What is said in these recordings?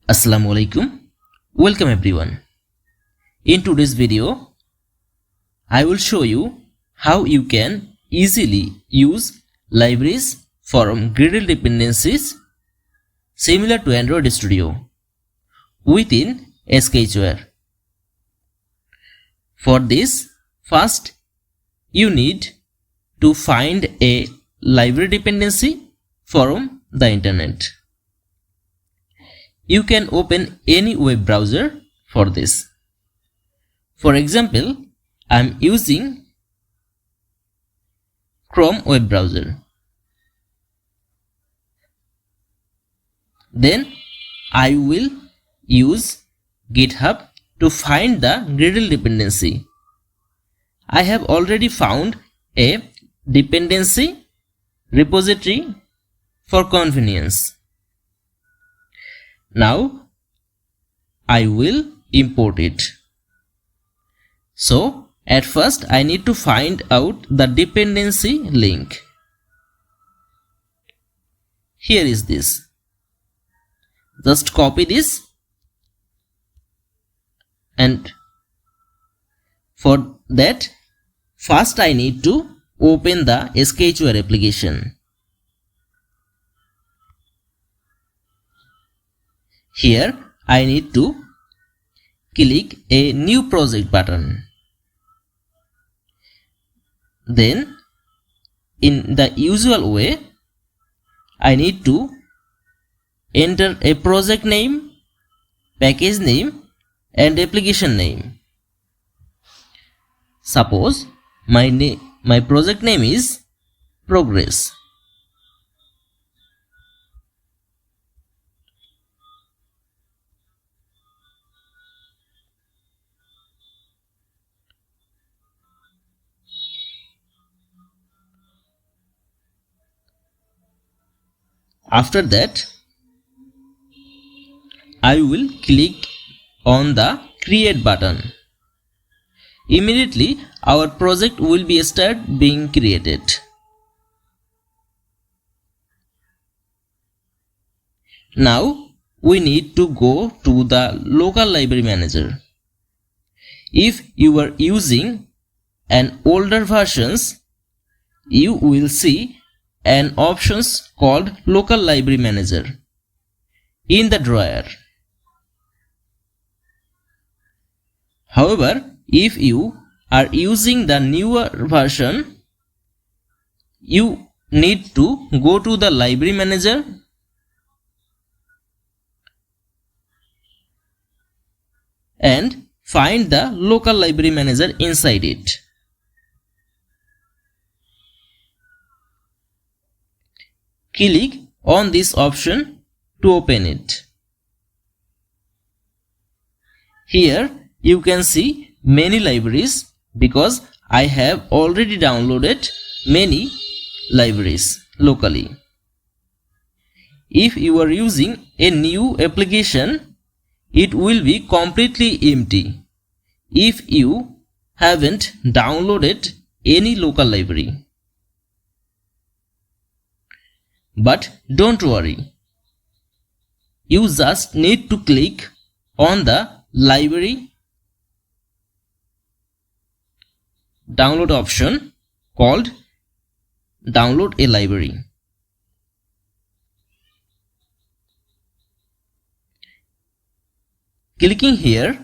Assalamu alaikum. Welcome everyone. In today's video, I will show you how you can easily use libraries from gradle dependencies similar to Android Studio within Sketchware. For this, first you need to find a library dependency from the internet. You can open any web browser for this. For example, I am using Chrome web browser. Then I will use GitHub to find the Gradle dependency. I have already found a dependency repository for convenience. Now I will import it. So at first I need to find out the dependency link. Here is this. Just copy this, and for that first I need to open the Sketchware application. Here I need to click a new project button. Then in the usual way I need to enter a project name, package name and application name. Suppose my project name is Progress. After that, I will click on the create button. Immediately our project will be start being created. Now we need to go to the local library manager. If you are using an older versions, you will see an options called local library manager in the drawer. However, if you are using the newer version, you need to go to the library manager and find the local library manager inside it. Click on this option to open it. Here you can see many libraries because I have already downloaded many libraries locally. If you are using a new application, it will be completely empty if you haven't downloaded any local library. But don't worry, you just need to click on the library download option called download a library. Clicking here,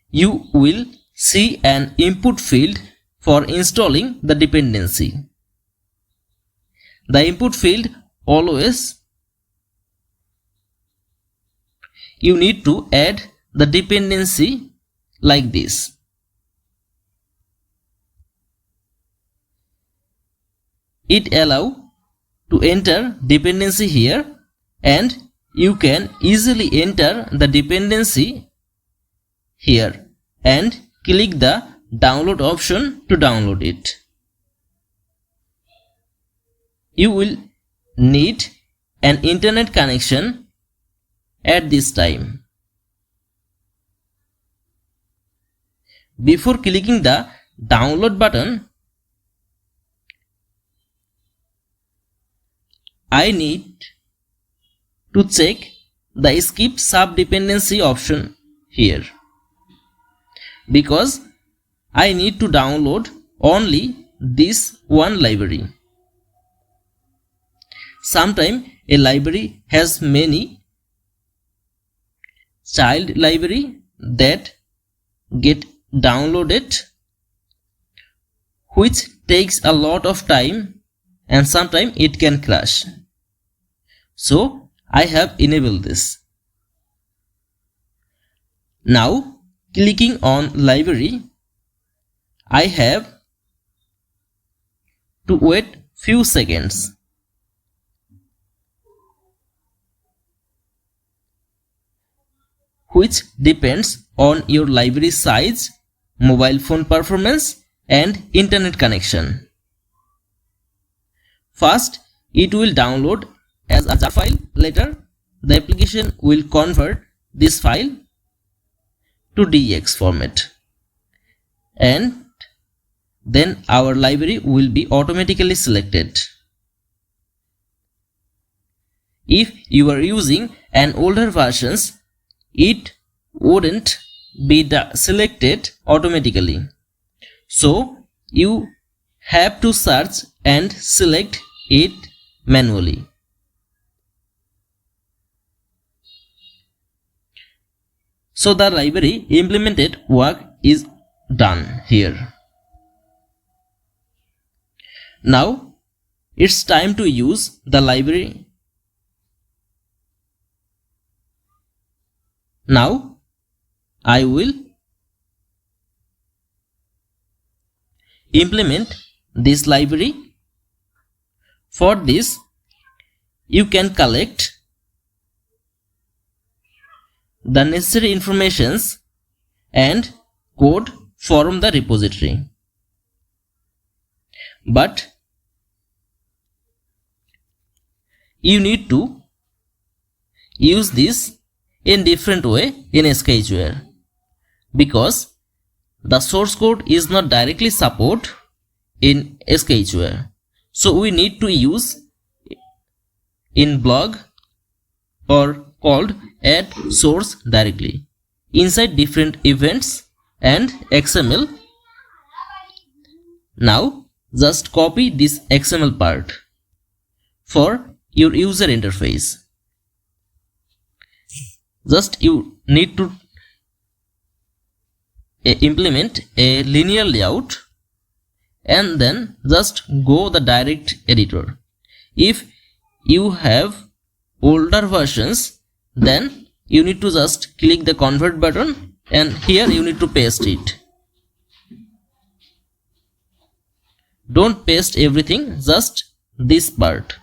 you will see an input field for installing the dependency. The input field always you need to add the dependency like this. It allows to enter dependency here, and you can easily enter the dependency here and click the download option to download it. You will need an internet connection at this time. Before clicking the download button, I need to check the skip sub dependency option here, because I need to download only this one library. Sometimes a library has many child library that get downloaded, which takes a lot of time and sometimes it can crash. So I have enabled this. Now clicking on library, I have to wait few seconds. Which depends on your library size, mobile phone performance and internet connection. First, it will download as a jar file. Later, the application will convert this file to DX format, and then our library will be automatically selected. If you are using an older versions, it wouldn't be selected automatically. So you have to search and select it manually. So the library implemented work is done here. Now it's time to use the library. Now I will implement this library. For this, you can collect the necessary informations and code from the repository. But you need to use this in different way in Sketchware, because the source code is not directly support in Sketchware. So we need to use in blog or called add source directly inside different events and XML. Now just copy this XML part for your user interface. Just you need to implement a linear layout and then just go the direct editor. If you have older versions, then you need to just click the convert button and here you need to paste it. Don't paste everything, just this part.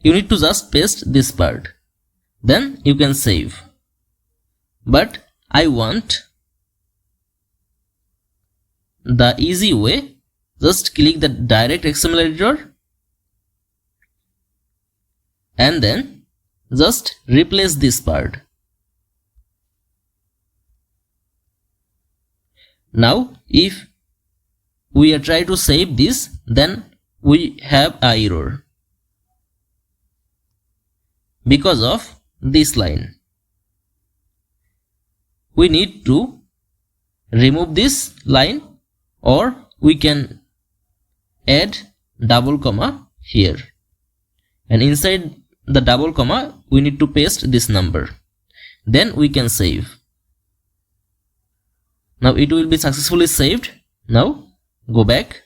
You need to just paste this part. Then you can save. But I want the easy way. Just click the direct XML editor and then just replace this part. Now if we are trying to save this, then we have an error because of this line. We need to remove this line, or we can add double comma here, and inside the double comma we need to paste this number. Then we can save. Now it will be successfully saved. Now go back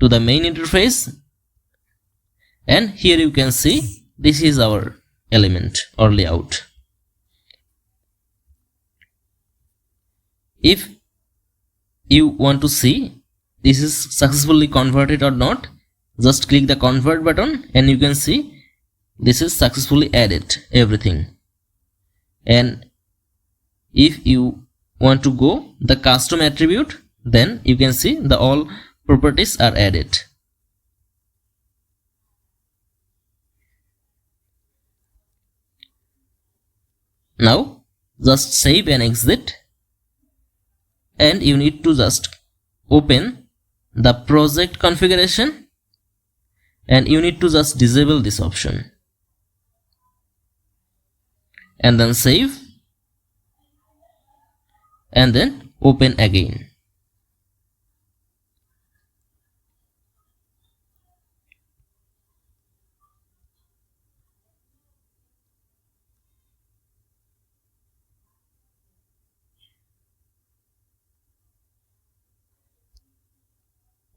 to the main interface, and here you can see this is our element or layout. If you want to see this is successfully converted or not, just click the convert button and you can see this is successfully added everything. And if you want to go the custom attribute, then you can see the all properties are added. Now just save and exit, and you need to just open the project configuration, and you need to just disable this option and then save and then open again.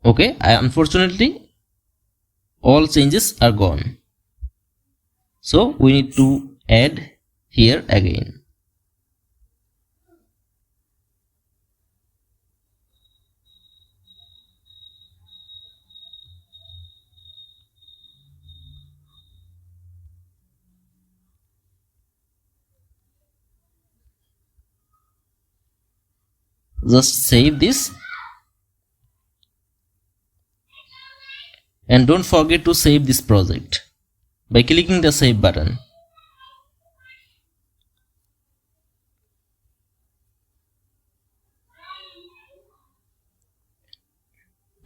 Okay, unfortunately all changes are gone, so we need to add here again. Just save this and don't forget to save this project by clicking the save button.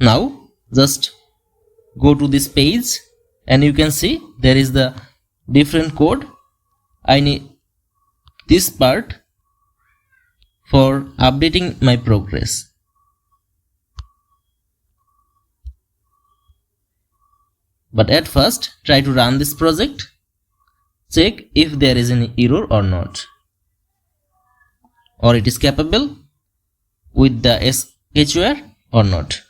Now just go to this page and you can see there is the different code. I need this part for updating my progress. But at first try to run this project, check if there is any error or not, or it is capable with the Sketchware or not.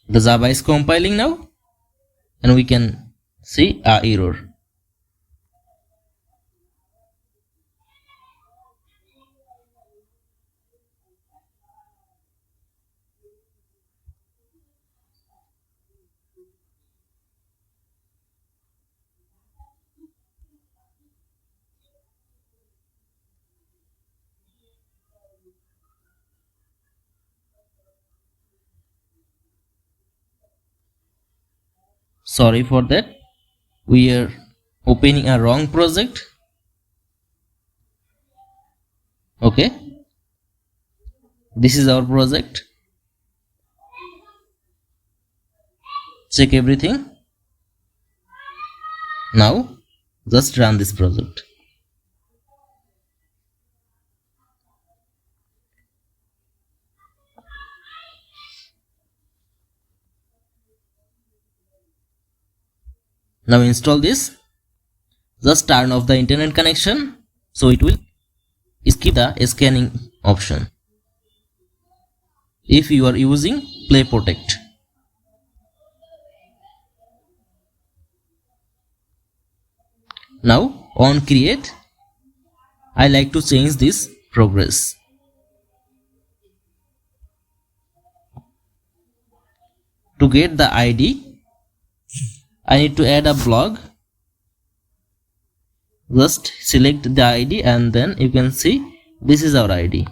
The Java is compiling now and we can see a error. Sorry for that, we are opening a wrong project. Okay, this is our project. Check everything. Now just run this project. Now install this. Just turn off the internet connection so it will skip the scanning option if you are using Play Protect. Now on create, I like to change this progress. To get the ID, I need to add a blog. Just select the ID and then you can see this is our ID.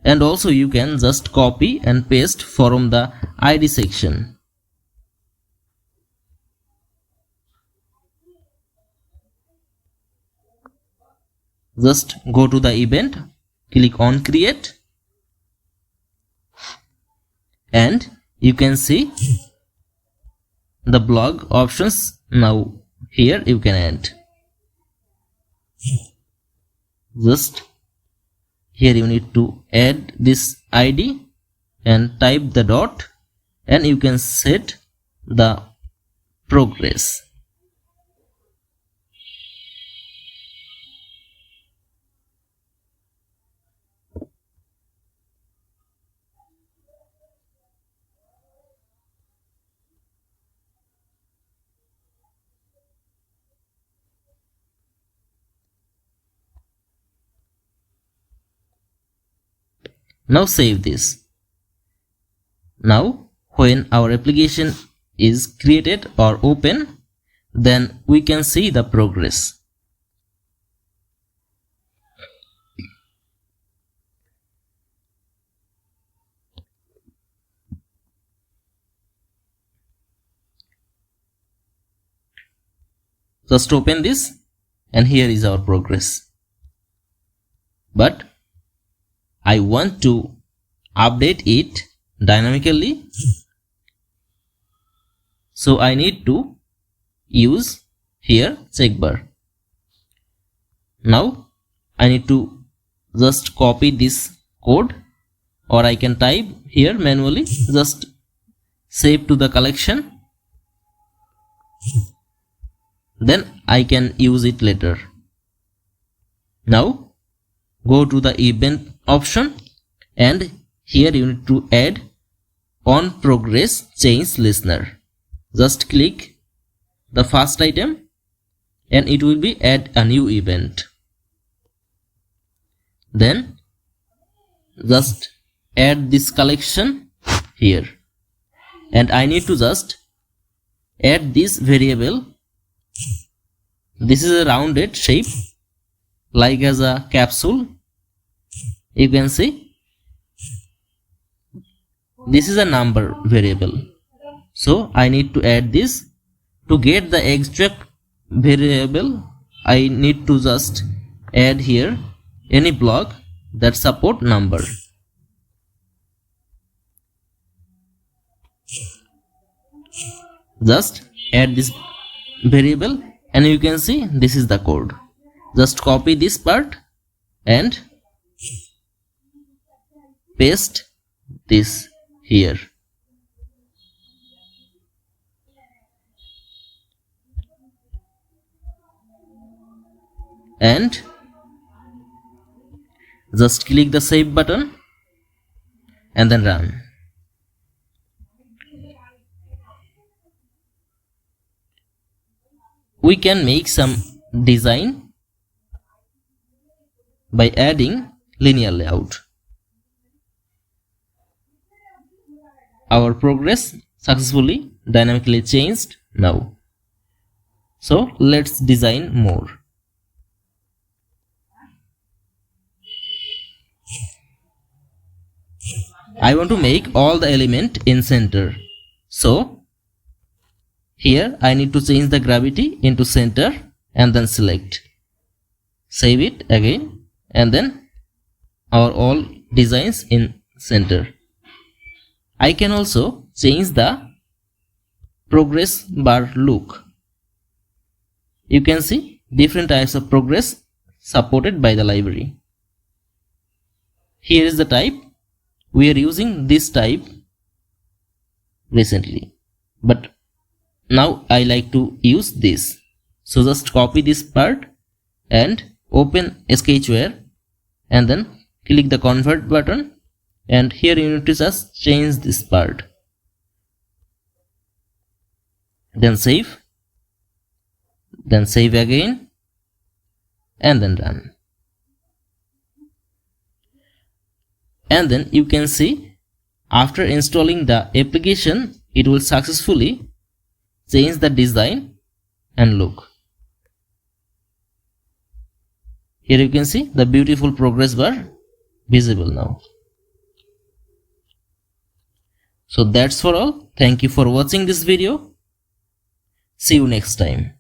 And also you can just copy and paste from the ID section. Just go to the event, click on create, and you can see the blog options. Now here you can add. Just here you need to add this ID and type the dot and you can set the progress. Now save this. Now when our application is created or open, then we can see the progress. Just open this and here is our progress. But I want to update it dynamically, so I need to use here checkbar. Now I need to just copy this code, or I can type here manually, just save to the collection, then I can use it later. Now go to the event option, and here you need to add on progress change listener. Just click the first item and it will be add a new event. Then just add this collection here, and I need to just add this variable. This is a rounded shape like as a capsule. You can see this is a number variable, so I need to add this. To get the exact variable, I need to just add here any block that support number. Just add this variable, and you can see this is the code. Just copy this part and paste this here. And just click the save button and then run. We can make some design by adding linear layout. Our progress successfully dynamically changed now. So let's design more. I want to make all the element in center. So here I need to change the gravity into center and then select. Save it again, and then our all designs in center. I can also change the progress bar look. You can see different types of progress supported by the library. Here is the type. We are using this type recently, but now I like to use this. So just copy this part and open Sketchware and then click the convert button, and here you need to just change this part. Then save again, and then run. And then you can see after installing the application, it will successfully change the design and look. Here you can see the beautiful progress bar visible now. So that's for all. Thank you for watching this video. See you next time.